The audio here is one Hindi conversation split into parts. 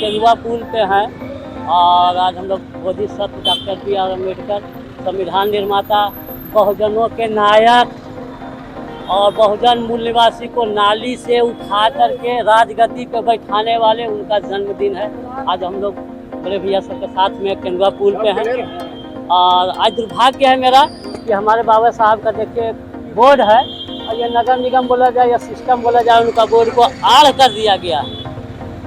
केंदुआ पुल पे हैं और आज हम लोग बोधिसत्व डॉक्टर B.R. अम्बेडकर, संविधान निर्माता, बहुजनों के नायक और बहुजन मूल निवासी को नाली से उठा करके राजगद्दी पे बैठाने वाले, उनका जन्मदिन है। आज हम लोग बड़े भैया सबके साथ में केंदुआ पुल पे हैं और आज दुर्भाग्य है मेरा कि हमारे बाबा साहब का देखिए बोर्ड है और ये नगर निगम बोला जाए या सिस्टम बोला जाए, उनका बोर्ड को आड़ कर दिया गया है।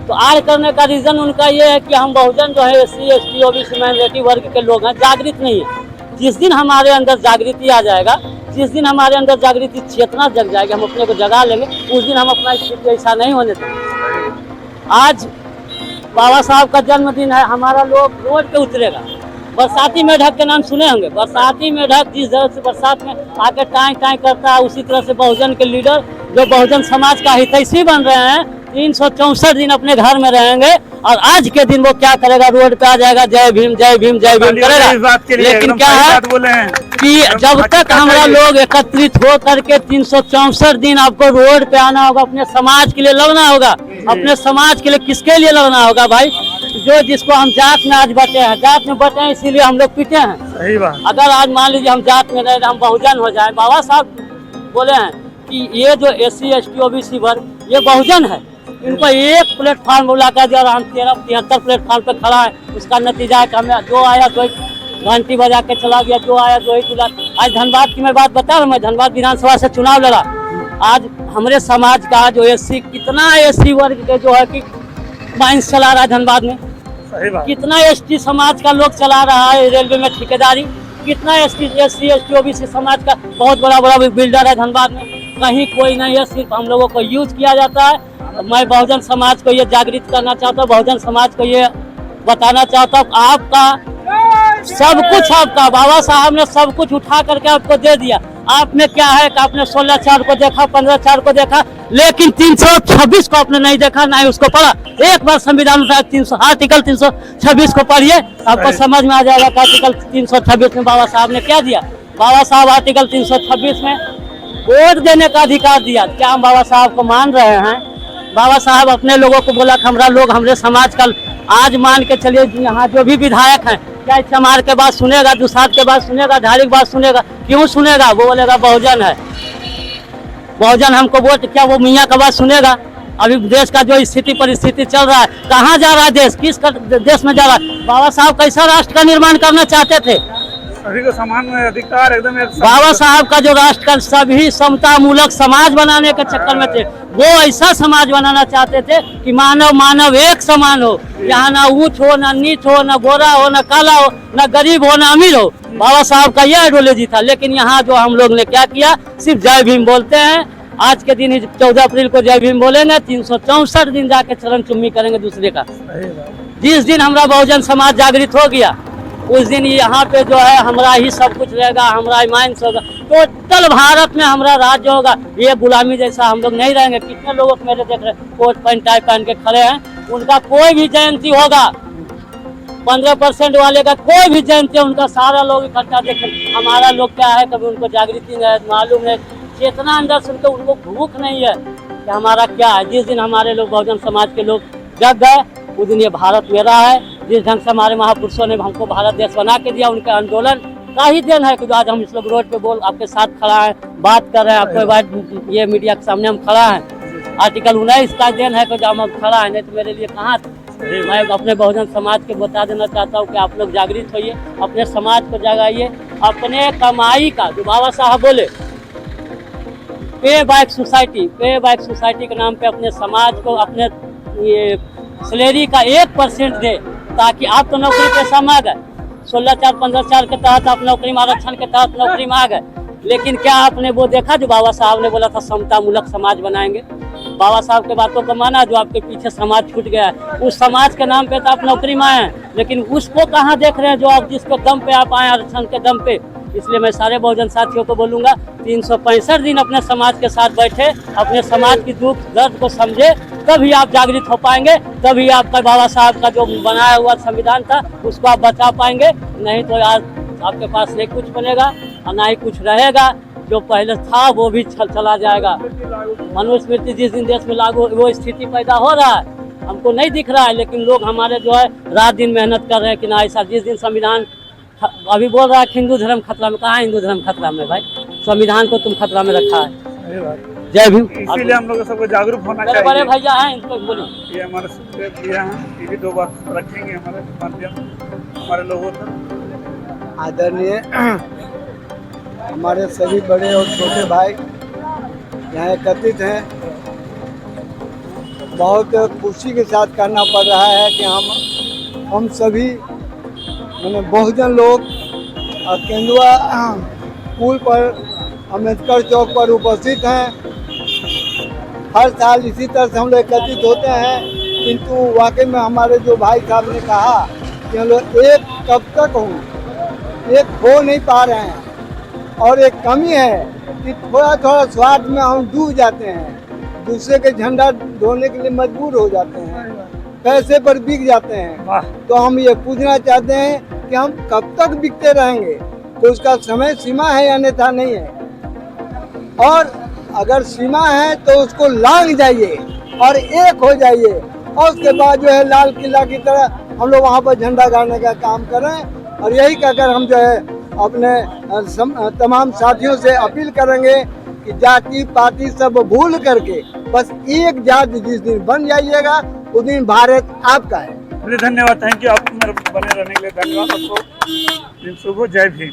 तो आड़ करने का रीज़न उनका ये है कि हम बहुजन जो है SC ST OBC माइनॉरिटी वर्ग के लोग हैं, जागृत नहीं है। जिस दिन हमारे अंदर जागृति आ जाएगा, जिस दिन हमारे अंदर जागृति चेतना जग जाएगी, हम अपने को जगा लेंगे, उस दिन हम अपना स्थिति ऐसा नहीं होने देंगे। आज बाबा साहब का जन्मदिन है, हमारा लोग रोड पे उतरेगा। बरसाती मेढक के नाम सुने होंगे। बरसाती मेढक जिस तरह से बरसात में आके टाई टाई करता है, उसी तरह से बहुजन के लीडर जो बहुजन समाज का हितैषी बन रहे हैं 364 दिन अपने घर में रहेंगे और आज के दिन वो क्या करेगा, रोड पे आ जाएगा, जय भीम जय भीम जय भीम करेगा। लेकिन क्या है कि जब तक हमारा लोग एकत्रित हो करके 364 दिन आपको रोड पे आना होगा, अपने समाज के लिए लड़ना होगा। अपने समाज के लिए किसके लिए लड़ना होगा भाई? जो जिसको हम जात में आज बटे हैं, जात में बटे हैं इसीलिए हम लोग पीटे हैं। सही बात। अगर आज मान लीजिए हम जात में रहे, हम बहुजन हो जाए। बाबा साहब बोले हैं कि ये जो SC ST OBC वर्ग ये बहुजन है, इनको एक प्लेटफॉर्म बुला कर दिया और हम 73 प्लेटफॉर्म पे खड़ा है। उसका नतीजा है कि हमें जो आया तो घंटी बजा के चला गया, जो आया तो ही। आज धनबाद की मैं बात बता रहा हूँ, मैं धनबाद विधानसभा से चुनाव लड़ा। आज हमारे समाज का जो SC कितना SC वर्ग के जो है कि माइंस चला रहा है धनबाद में, कितना ST समाज का लोग चला रहा है रेलवे में ठेकेदारी, कितना SC ST OBC समाज का बहुत बड़ा बिल्डर है धनबाद में। कहीं कोई नहीं है, सिर्फ हम लोगों को यूज किया जाता है। मैं बहुजन समाज को ये जागृत करना चाहता हूँ, बहुजन समाज को ये बताना चाहता हूँ, आपका सब कुछ, आपका बाबा साहब ने सब कुछ उठा करके आपको दे दिया। आप में क्या है कि आपने 16/4 को देखा, 15/4 को देखा, लेकिन 326 को आपने नहीं देखा, ना ही उसको पढ़ा। एक बार संविधान आर्टिकल 326 को पढ़िए, आपको समझ में आ जाएगा कि आर्टिकल 326 में बाबा साहब ने क्या दिया। बाबा साहब आर्टिकल 326 में वोट देने का अधिकार दिया। क्या हम बाबा साहब को मान रहे हैं? बाबा साहब अपने लोगों को बोला कि हमारा लोग हमारे समाज का, आज मान के चलिए यहाँ जो भी विधायक हैं, क्या चमार के बात सुनेगा, दुसाद के बात सुनेगा, धारी के बात सुनेगा? क्यों सुनेगा? वो बोलेगा बहुजन है, बहुजन हमको वोट, क्या वो मियाँ का बात सुनेगा? अभी देश का जो स्थिति परिस्थिति चल रहा है, कहाँ जा रहा है देश, किस देश में जा रहा है? बाबा साहब कैसा राष्ट्र का निर्माण करना चाहते थे? सभी को समान अधिकार, एकदम बाबा साहब का जो राष्ट्र का सभी समता मूलक समाज बनाने के चक्कर में थे, वो ऐसा समाज बनाना चाहते थे कि मानव मानव एक समान हो, यहाँ ना ऊंच हो, ना नीच हो, ना गोरा हो, ना काला हो, ना गरीब हो, ना अमीर हो। बाबा साहब का यह आइडियोलॉजी था। लेकिन यहाँ जो हम लोग ने क्या किया, सिर्फ जय भीम बोलते हैं। आज के दिन 14 अप्रैल को जय भीम बोलेंगे, 364 दिन जाके चरण चुम्मी करेंगे दूसरे का। जिस दिन हमारा बहुजन समाज जागृत हो गया, उस दिन यहाँ पे जो है हमारा ही सब कुछ रहेगा, हमारा माइंस होगा, टोटल भारत में हमारा राज्य होगा। ये गुलामी जैसा हम लोग नहीं रहेंगे। कितने लोगों को मेरे देख रहे कोट पैंट टाई पहन के खड़े हैं, उनका कोई भी जयंती होगा, 15% वाले का कोई भी जयंती, उनका सारा लोग इकट्ठा देखें। हमारा लोग क्या है, कभी उनको जागृति नहीं मालूम है, चेतना अंदर से उनको भूख नहीं है कि हमारा क्या है। जिस दिन हमारे लोग बहुजन समाज के लोग जग गए, उस दिन ये भारत मेरा है। जिस ढंग से हमारे महापुरुषों ने हमको भारत देश बना के दिया, उनके आंदोलन का ही देन है कि आज हम इस लोग रोड पे बोल आपके साथ खड़ा है, बात कर रहे हैं, आपको बात ये मीडिया के सामने हम खड़ा हैं। आर्टिकल 19 का देन है कि हम खड़ा है, नहीं तो मेरे लिए कहाँ था। मैं अपने बहुजन समाज के बता देना चाहता हूँ कि आप लोग जागृत होइए, अपने समाज को जगाइए, अपने कमाई का, जो बाबा साहब बोले पे बैक सोसाइटी के नाम पे अपने समाज को, अपने ये सैलरी का 1% दे, ताकि आप तो नौकरी पेशा में आ गए, 16/4 15/4 के तहत आप नौकरी में, आरक्षण के तहत नौकरी में आ गए। लेकिन क्या आपने वो देखा जो बाबा साहब ने बोला था समता मूलक समाज बनाएंगे? बाबा साहब के बातों को माना, जो आपके पीछे समाज छूट गया है, उस समाज के नाम पे तो आप नौकरी में आए हैं, लेकिन उसको कहाँ देख रहे हैं जो आप जिसके दम पे आप आए, आरक्षण के दम पे। इसलिए मैं सारे बहुजन साथियों को बोलूँगा, 365 दिन अपने समाज के साथ बैठे, अपने समाज की दुख दर्द को समझे, तभी आप जागृत हो पाएंगे, तभी आपका बाबा साहब का जो बनाया हुआ संविधान था उसको आप बचा पाएंगे। नहीं तो आज आपके पास नहीं कुछ बनेगा और ना ही कुछ रहेगा। जो पहले था वो भी चला जाएगा। मनुस्मृति जिस दिन देश में लागू, वो स्थिति पैदा हो रहा है। हमको नहीं दिख रहा है, लेकिन लोग हमारे जो है रात दिन मेहनत कर रहे हैं कि ना ऐसा। जिस दिन संविधान अभी बोल रहा है हिंदू धर्म खतरा में, कहाँ है हिंदू धर्म खतरा में भाई? संविधान को तुम खतरा में रखा है। सही बात। जय भीम। इसीलिए हम लोग सबको जागरूक होना बड़े बड़े चाहिए। भैया हैं, इनको बोलिए। ये हमारे सुखदेव भैया हैं, ये भी 2 बात रखेंगे हमारे माध्यम हमारे लोगों तक। आदरणीय हमारे सभी बड़े और छोटे भाई यहाँ एकत्रित हैं। बहुत खुशी के साथ कहना पड़ रहा है कि हम सभी मैंने बहुजन लोग केंदुआ पुल पर अम्बेडकर चौक पर उपस्थित हैं। हर साल इसी तरह से हम लोग एकत्रित होते हैं, किंतु वाकई में हमारे जो भाई साहब ने कहा कि हम लोग एक कब तक हों, एक हो नहीं पा रहे हैं। और एक कमी है कि थोड़ा थोड़ा स्वार्थ में हम डूब जाते हैं, दूसरे के झंडा ढोने के लिए मजबूर हो जाते हैं, पैसे पर बिक जाते हैं। तो हम ये पूछना चाहते हैं कि हम कब तक बिकते रहेंगे? तो उसका समय सीमा है, अन्यथा नहीं है। और अगर सीमा है तो उसको लांघ जाइए और एक हो जाइए, और उसके बाद जो है लाल किला की तरह हम लोग वहाँ पर झंडा गाड़ने का काम करें। और यही कहकर हम जो है अपने तमाम साथियों से अपील करेंगे कि जाति पाति सब भूल करके बस एक जाति जिस दिन बन जाइएगा उस दिन भारत आपका है। धन्यवाद, थैंक यू। आपको मेरे बने रहने के लिए धन्यवाद। आपको दिन शुभ हो। जय भीम।